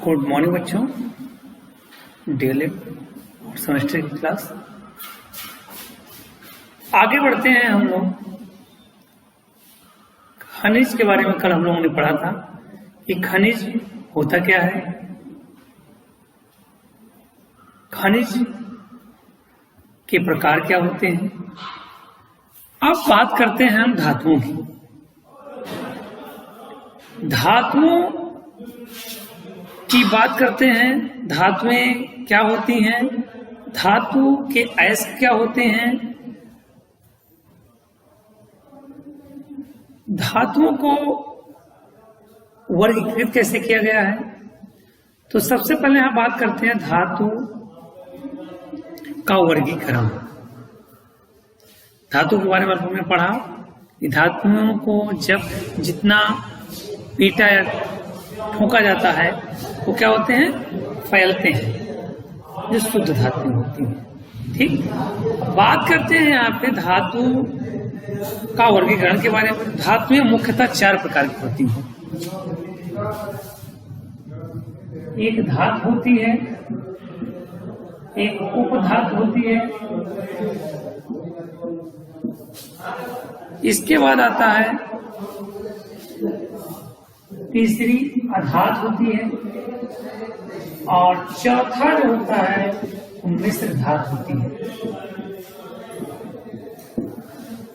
Good morning बच्चों, DElEd और semester की क्लास आगे बढ़ते हैं। हम लोग खनिज के बारे में कल हम लोगों ने पढ़ा था कि खनिज होता क्या है। खनिज के प्रकार क्या होते हैं। अब बात करते हैं हम धातुओं की। धातुओं की बात करते हैं। धातुएं क्या होती हैं, धातु के अयस्क क्या होते हैं, धातुओं को वर्गीकृत कैसे किया गया है। तो सबसे पहले हम बात करते हैं धातु का वर्गीकरण। धातु के बारे में हमने पढ़ा कि धातुओं को जब जितना पीटा या ठोका जाता है वो क्या होते हैं, फैलते हैं, जो शुद्ध धातु होती है। ठीक, बात करते हैं यहाँ पे धातु का वर्गीकरण के बारे में। धातुएं मुख्यतः 4 प्रकार की होती हैं। एक धातु होती है, एक उपधातु होती है, इसके बाद आता है तीसरी अधातु होती है, और चौथा जो होता है वो मिश्र धातु होती है।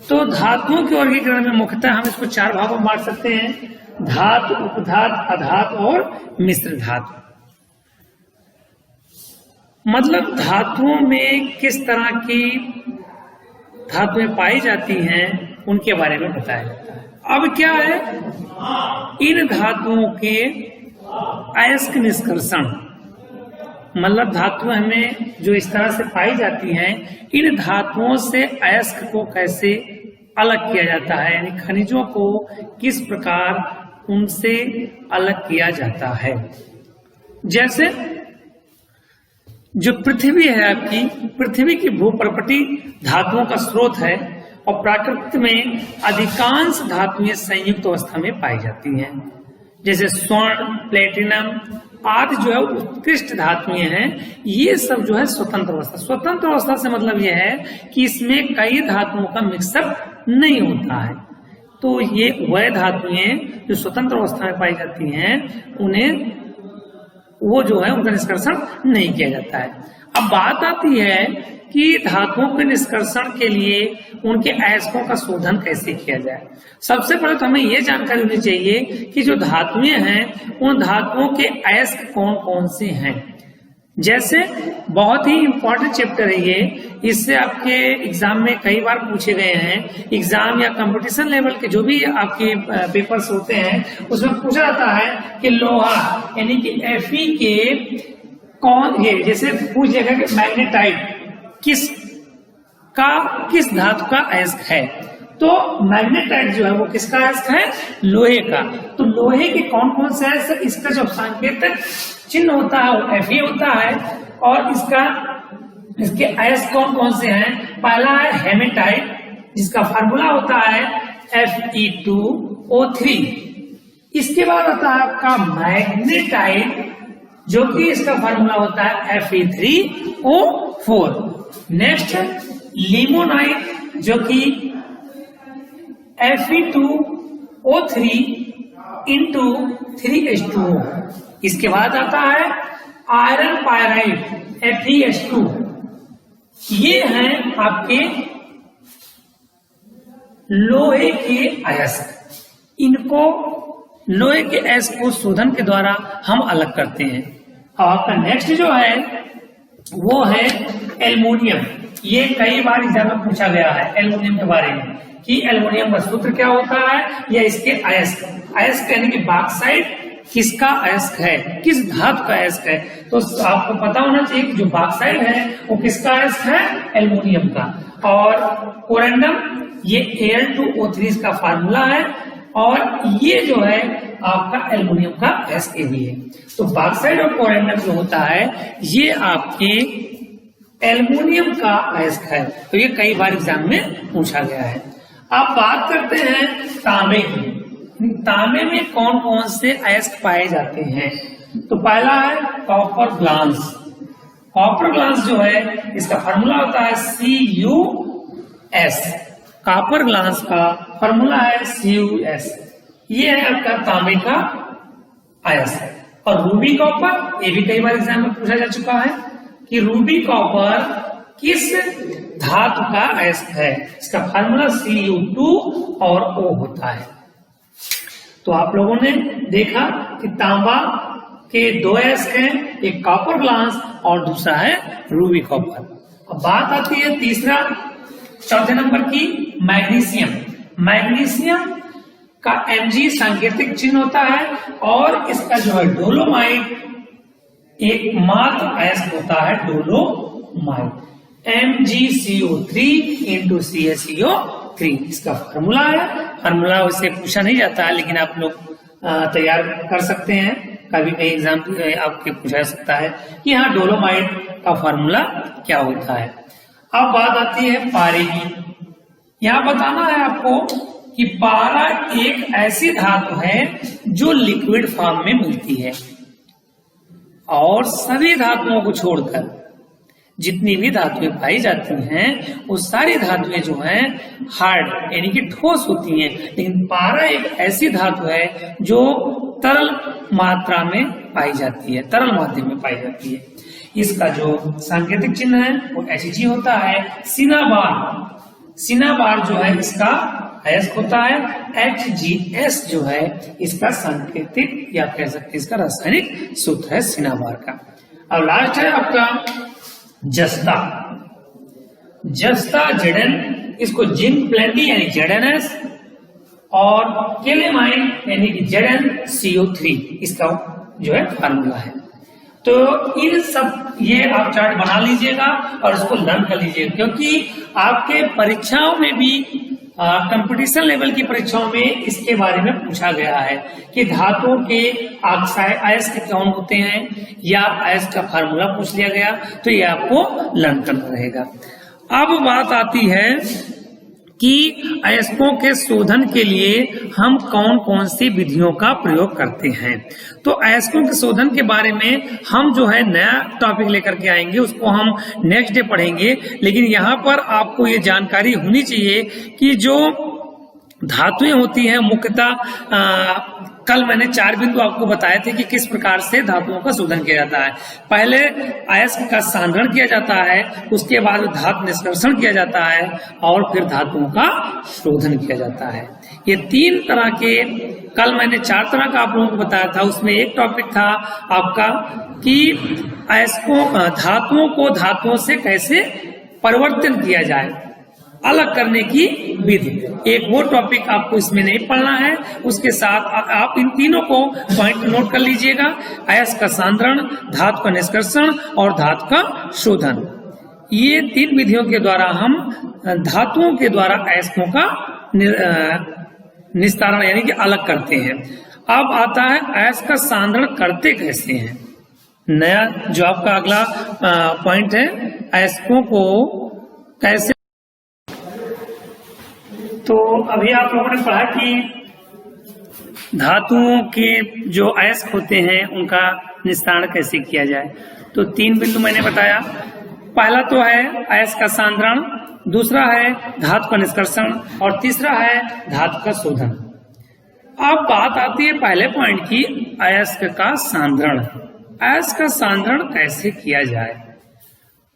तो धातुओं के वर्गीकरण में मुख्यतः हम इसको 4 भागों में बांट सकते हैं: धातु, उपधातु, अधातु और मिश्र धातु। मतलब धातुओं में किस तरह की धातुएं पाई जाती हैं उनके बारे में बताया जाता है। अब क्या है, इन धातुओं के अयस्क निष्कर्षण, मतलब धातुएं हमें जो इस तरह से पाई जाती हैं, इन धातुओं से अयस्क को कैसे अलग किया जाता है, यानी खनिजों को किस प्रकार उनसे अलग किया जाता है। जैसे जो पृथ्वी है आपकी, पृथ्वी की भूपर्पटी धातुओं का स्रोत है, और प्रकृति में अधिकांश धातुएं संयुक्त अवस्था में पाई जाती हैं। जैसे स्वर्ण, प्लेटिनम आदि जो है उत्कृष्ट धातुएं हैं। ये सब जो है स्वतंत्र अवस्था। स्वतंत्र अवस्था से मतलब यह है कि इसमें कई धातुओं का मिक्सअप नहीं होता है। तो ये वह धातुएं जो स्वतंत्र अवस्था में पाई जाती हैं, उन्हें वो जो है उनका निष्कर्षण नहीं किया जाता है। अब बात आती है कि धातुओं के निष्कर्षण के लिए उनके अयस्कों का शोधन कैसे किया जाए। सबसे पहले तो हमें यह जानकारी होनी चाहिए कि जो धातुएं हैं उन धातुओं के अयस्क कौन कौन से हैं। जैसे बहुत ही इंपॉर्टेंट चैप्टर है ये, इससे आपके एग्जाम में कई बार पूछे गए हैं। एग्जाम या कंपटीशन लेवल के जो भी आपके पेपर्स होते हैं उसमें पूछा जाता है कि लोहा यानी कि Fe के कौन, ये जैसे पूछ जाएगा कि मैग्नेटाइट किस धातु का अयस्क है। तो मैग्नेटाइट जो है वो किसका अयस्क है, लोहे का। तो लोहे के कौन कौन से अयस्क, इसका जो सांकेतिक चिन्ह होता है वो Fe होता है, और इसके अयस्क कौन कौन से हैं। पहला है हेमेटाइट, जिसका फार्मूला होता है Fe2O3। इसके बाद आता है आपका मैग्नेटाइट, जो कि इसका फार्मूला होता है Fe3O4। नेक्स्ट लिमोनाइट, जो कि Fe2O3 इंटू 3H2O। इसके बाद आता है आयरन पायराइट FeS2। ये हैं आपके लोहे के अयस्क। इनको लोहे के अयस्क को शोधन के द्वारा हम अलग करते हैं। और आपका नेक्स्ट जो है वो है एल्युमिनियम। ये कई बार एग्जाम में पूछा गया है एल्युमिनियम के बारे में कि एल्युमिनियम का सूत्र क्या होता है, या इसके अयस्क। अयस्क यानी कि बॉक्साइट किसका अयस्क है, किस धातु का अयस्क है। तो आपको पता होना चाहिए कि जो बॉक्साइट है वो किसका अयस्क है, एल्युमिनियम का। और कोरेंडम, ये Al2O3 इसका फार्मूला है, और ये जो है आपका एल्युमिनियम का अयस्क भी है। तो बॉक्साइट और कोरेंडम जो होता है ये आपके एल्युमिनियम का अयस्क है। तो ये कई बार एग्जाम में पूछा गया है। अब बात करते हैं तांबे की। तांबे में कौन कौन से अयस्क पाए जाते हैं। तो पहला है कॉपर ग्लास। कॉपर ग्लास जो है इसका फार्मूला होता है CuS। कॉपर ग्लास का फार्मूला है CuS। ये है आपका तांबे का अयस्क। और रूबी कॉपर, ये भी कई बार एग्जाम में पूछा जा चुका है कि रूबी कॉपर किस धातु का अयस्क है। इसका फार्मूला Cu2 और O होता है। तो आप लोगों ने देखा कि तांबा के दो अयस्क हैं, एक कॉपर ग्लास और दूसरा है रूबी कॉपर। अब बात आती है तीसरा, चौथे नंबर की, मैग्नीशियम। मैग्नीशियम का Mg सांकेतिक चिन्ह होता है और इसका जो है डोलोमाइट एक मात्र अयस्क होता है, डोलोमाइट। MgCO3 into CaCO3 इसका फार्मूला है। फार्मूला उससे पूछा नहीं जाता है, लेकिन आप लोग तैयार कर सकते हैं, कभी कहीं एग्जाम आपके पूछा सकता है कि हाँ डोलोमाइट का फार्मूला क्या होता है। अब बात आती है पारे की। यहाँ बताना है आपको कि पारा एक ऐसी धातु है जो लिक्विड फॉर्म में मिलती है और सभी धातुओं को छोड़कर जितनी भी धातुएं पाई जाती हैं वो सारी धातुएं जो हैं हार्ड यानी कि ठोस होती हैं, लेकिन पारा एक ऐसी धातु है जो तरल मात्रा में पाई जाती है, तरल माध्यम में पाई जाती है। इसका जो सांकेतिक चिन्ह है वो Hg होता है। सिनाबार जो है इसका अयस्क होता है। HgS जो है इसका सांकेतिक या कह सकते हैं इसका रासायनिक सूत्र है सिनाबार का। अब लास्ट है आपका जस्ता। Zn, इसको जिंक प्लेंटी यानी ZnS और केलेमाइन यानी कि ZnCO3 इसका जो है फार्मूला है। तो इन सब ये आप चार्ट बना लीजिएगा और इसको लर्न कर लीजिएगा, क्योंकि आपके परीक्षाओं में भी कंपटीशन लेवल की परीक्षाओं में इसके बारे में पूछा गया है कि धातुओं के अयस्क कौन होते हैं या अयस्क का फार्मूला पूछ लिया गया, तो ये आपको लर्न करना रहेगा। अब बात आती है कि अयस्कों के शोधन के लिए हम कौन कौन सी विधियों का प्रयोग करते हैं। तो अयस्कों के शोधन के बारे में हम जो है नया टॉपिक लेकर के आएंगे, उसको हम नेक्स्ट डे पढ़ेंगे। लेकिन यहाँ पर आपको ये जानकारी होनी चाहिए कि जो धातुएं होती हैं मुख्यतः कल मैंने 4 बिंदु आपको बताए थे कि किस प्रकार से धातुओं का शोधन किया जाता है। पहले अयस्क का सांद्रण किया जाता है, उसके बाद धातु निष्कर्षण किया जाता है और फिर धातुओं का शोधन किया जाता है। ये 3 तरह के, कल मैंने 4 तरह का आप लोगों को बताया था। उसमें एक टॉपिक था आपका कि अयस्कों धातुओं को धातुओं से कैसे परिवर्तन किया जाए, अलग करने की विधि। एक वो टॉपिक आपको इसमें नहीं पढ़ना है, उसके साथ आप इन तीनों को पॉइंट नोट कर लीजिएगा। अयस्क का सांद्रण, धातु का निष्कर्षण और धातु का शोधन, ये 3 विधियों के द्वारा हम धातुओं के द्वारा अयस्कों का निस्तारण यानी कि अलग करते हैं। अब आता है अयस्क का सांद्रण करते कैसे हैं। नया जो आपका अगला पॉइंट है, अयस्कों को कैसे। तो अभी आप लोगों ने पढ़ा कि धातुओं के जो अयस्क होते हैं उनका निस्तारण कैसे किया जाए। तो 3 बिंदु मैंने बताया। पहला तो है अयस्क का सांद्रण, दूसरा है धातु का निष्कर्षण और तीसरा है धातु का शोधन। अब बात आती है पहले पॉइंट की, अयस्क का सांद्रण। अयस्क का सांद्रण कैसे किया जाए।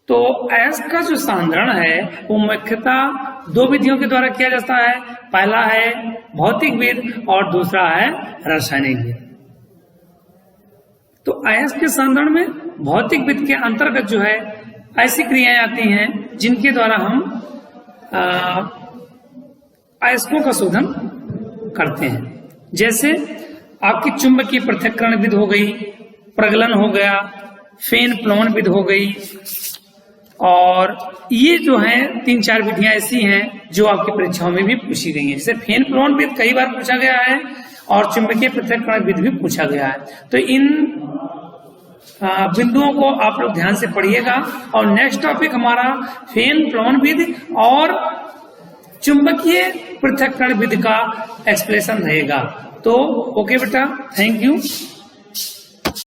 तो अयस्क का जो सांद्रण है वो मुख्यतः 2 विधियों के द्वारा किया जाता है। पहला है भौतिक विधि और दूसरा है रासायनिक विधि। तो अयस्क के सांद्रण में भौतिक विधि के अंतर्गत जो है ऐसी क्रियाएं आती हैं जिनके द्वारा हम अयस्कों का शोधन करते हैं। जैसे आपकी चुंबकीय पृथक्करण विधि हो गई, प्रगलन हो गया, फेन प्लोन विधि हो गई, और ये जो है 3-4 विधियां ऐसी हैं जो आपकी परीक्षाओं में भी पूछी गई हैं। जैसे फेन प्लोन विधि कई बार पूछा गया है और चुंबकीय पृथक्करण विधि भी पूछा गया है। तो इन बिंदुओं को आप लोग ध्यान से पढ़िएगा। और नेक्स्ट टॉपिक हमारा फेन प्लोन विधि और चुंबकीय पृथक्करण विधि का एक्सप्लेनेशन रहेगा। तो ओके बेटा, थैंक यू।